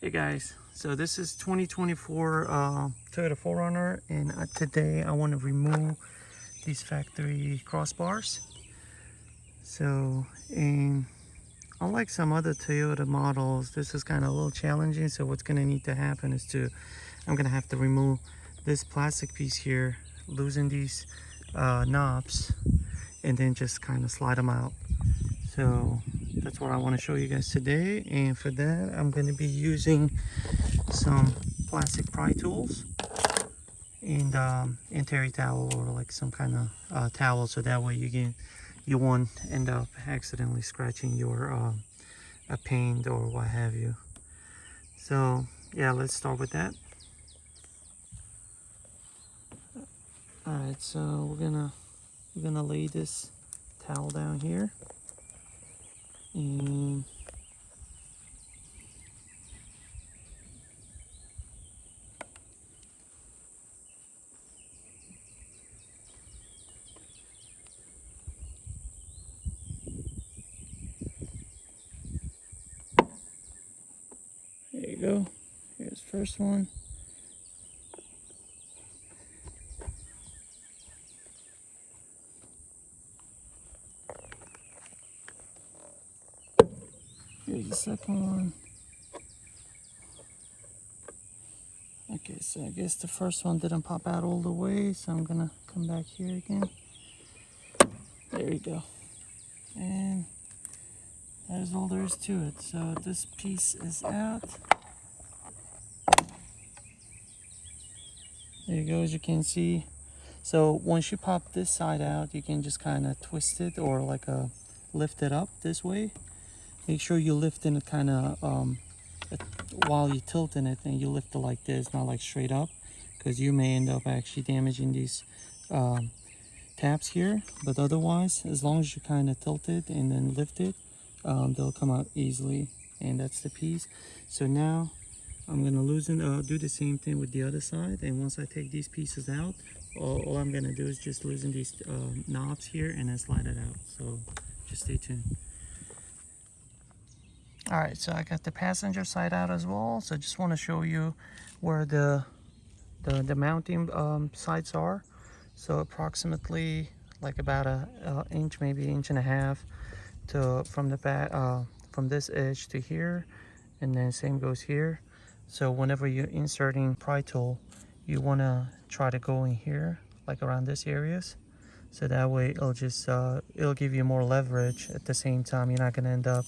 Hey guys, so this is 2024 Toyota 4Runner, and today I want to remove these factory crossbars. So, and unlike some other Toyota models, this is kind of a little challenging. So what's going to need to happen is I'm going to have to remove this plastic piece here, loosen these knobs, and then just kind of slide them out. So that's what I want to show you guys today, and for that I'm going to be using some plastic pry tools and terry towel, or like some kind of towel, so that way you won't end up accidentally scratching your paint or what have you. So yeah, let's start with that. All right, so we're gonna lay this towel down here, and there you go. Here's the first one. Here's the second one. Okay, so I guess the first one didn't pop out all the way, so I'm gonna come back here again. There you go. And that's all there is to it. So this piece is out. There you go, as you can see. So once you pop this side out, you can just kind of twist it, or like lift it up this way. Make sure you lift it kind of while you're tilting it, and you lift it like this, not like straight up, because you may end up actually damaging these tabs here. But otherwise, as long as you kind of tilt it and then lift it, they'll come out easily. And that's the piece. So now I'm going to loosen, do the same thing with the other side. And once I take these pieces out, all I'm going to do is just loosen these knobs here and then slide it out. So just stay tuned. All right, so I got the passenger side out as well. So I just want to show you where the mounting sides are. So approximately like about an inch, maybe inch and a half, from the back, from this edge to here, and then same goes here. So whenever you're inserting pry tool, you want to try to go in here, like around this areas. So that way it'll just it'll give you more leverage. At the same time, you're not going to end up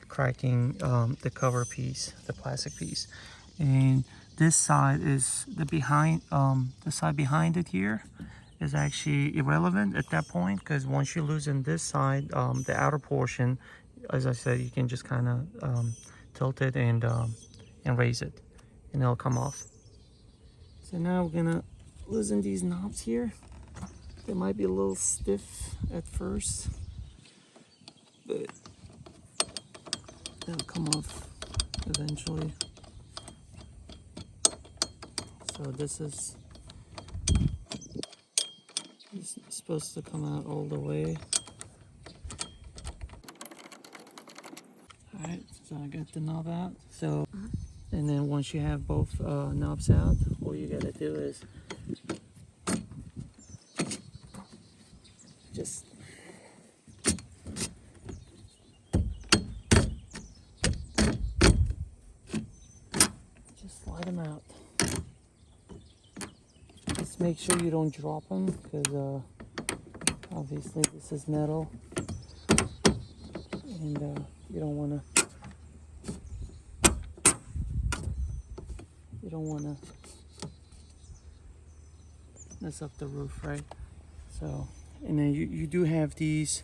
cracking the cover piece, the plastic piece. And this side is the side behind it here is actually irrelevant at that point, because once you loosen this side, the outer portion, as I said, you can just kind of tilt it and raise it, and it'll come off. So now we're gonna loosen these knobs here. They might be a little stiff at first, but they'll come off eventually. So this is supposed to come out all the way. Alright, so I got the knob out. So, and then once you have both knobs out, all you gotta do is just slide them out. Just make sure you don't drop them, because obviously this is metal, and you don't want to mess up the roof, right? So, and then you do have these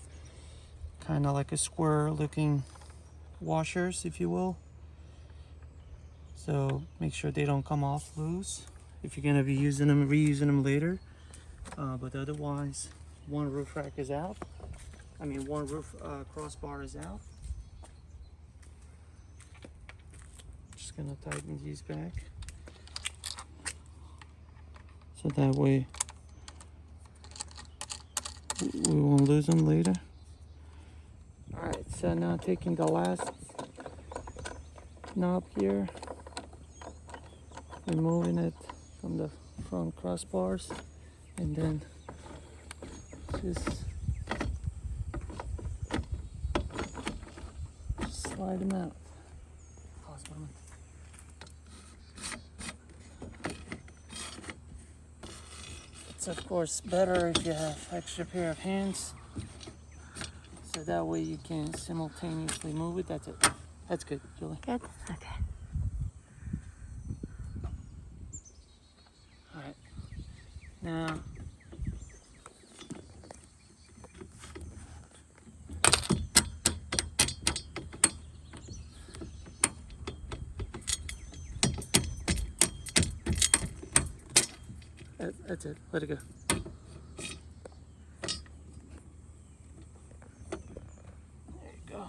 kind of like a square looking washers, if you will. So make sure they don't come off loose if you're going to be reusing them later. But otherwise, one roof rack is out. I mean, one roof crossbar is out. Just gonna tighten these back, so that way we won't lose them later. All right, so now taking the last knob here, removing it from the front crossbars, and then just slide them out. It's of course better if you have extra pair of hands, so that way you can simultaneously move it. That's it. That's good, Julie. Good. Okay. All right. Now, that's it. Let it go. There you go.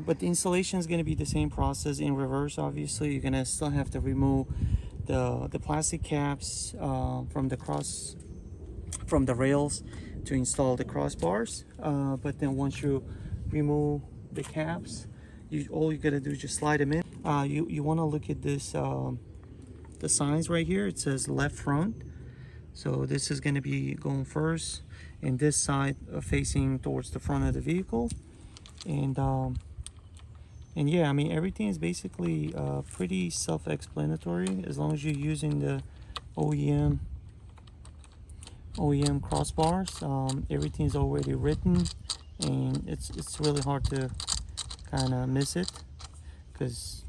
But the installation is going to be the same process in reverse. Obviously, you're going to still have to remove the plastic caps from the rails to install the crossbars. But then once you remove the caps, all you gotta do is just slide them in. You want to look at this the signs right here. It says left front, so this is going to be going first, and this side facing towards the front of the vehicle. And yeah, I mean, everything is basically pretty self-explanatory as long as you're using the OEM crossbars. Everything's already written, and it's really hard to kind of miss it, because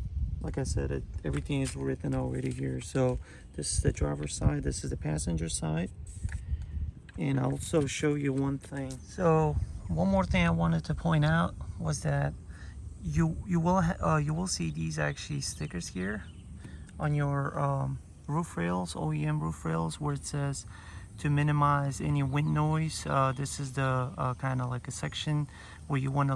like I said, everything is written already here. So this is the driver's side, this is the passenger side. And I'll also show you one thing. So one more thing I wanted to point out was that you will see these actually stickers here on your roof rails, OEM roof rails, where it says to minimize any wind noise. This is the kind of like a section where you want to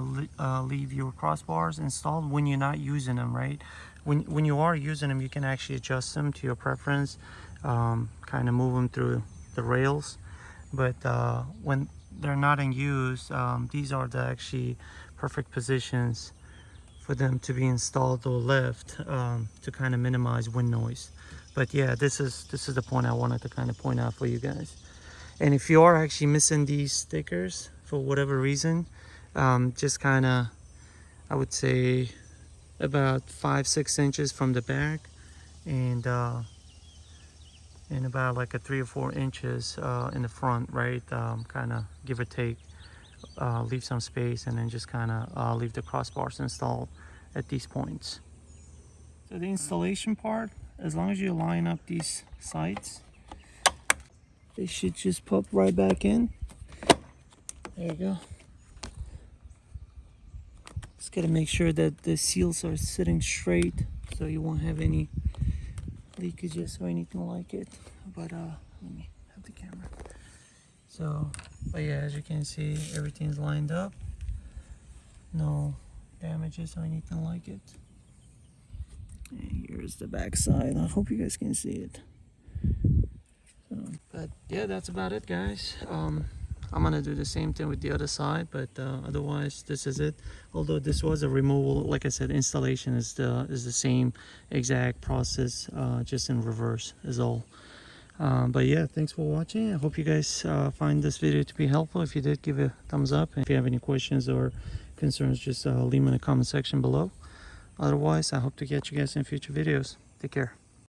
leave your crossbars installed when you're not using them, right? When you are using them, you can actually adjust them to your preference, kind of move them through the rails. But when they're not in use, these are the actually perfect positions for them to be installed or left, to kind of minimize wind noise. But yeah, this is the point I wanted to kind of point out for you guys. And if you are actually missing these stickers for whatever reason, just kind of, I would say about 5-6 inches from the back, and about like a 3 or 4 inches in the front, right? Kind of give or take, leave some space, and then just kind of leave the crossbars installed at these points. So the installation part, as long as you line up these sides, they should just pop right back in. There you go. Just gotta make sure that the seals are sitting straight, so you won't have any leakages or anything like it. But let me have the camera. So, but yeah, as you can see, everything's lined up. No damages or anything like it. And here's the back side. I hope you guys can see it. So, but yeah, that's about it, guys. I'm gonna do the same thing with the other side, but otherwise this is it. Although this was a removal, like I said, installation is the same exact process, just in reverse is all. But yeah, thanks for watching. I hope you guys find this video to be helpful. If you did, give it a thumbs up, and if you have any questions or concerns, just leave them in the comment section below. Otherwise, I hope to catch you guys in future videos. Take care.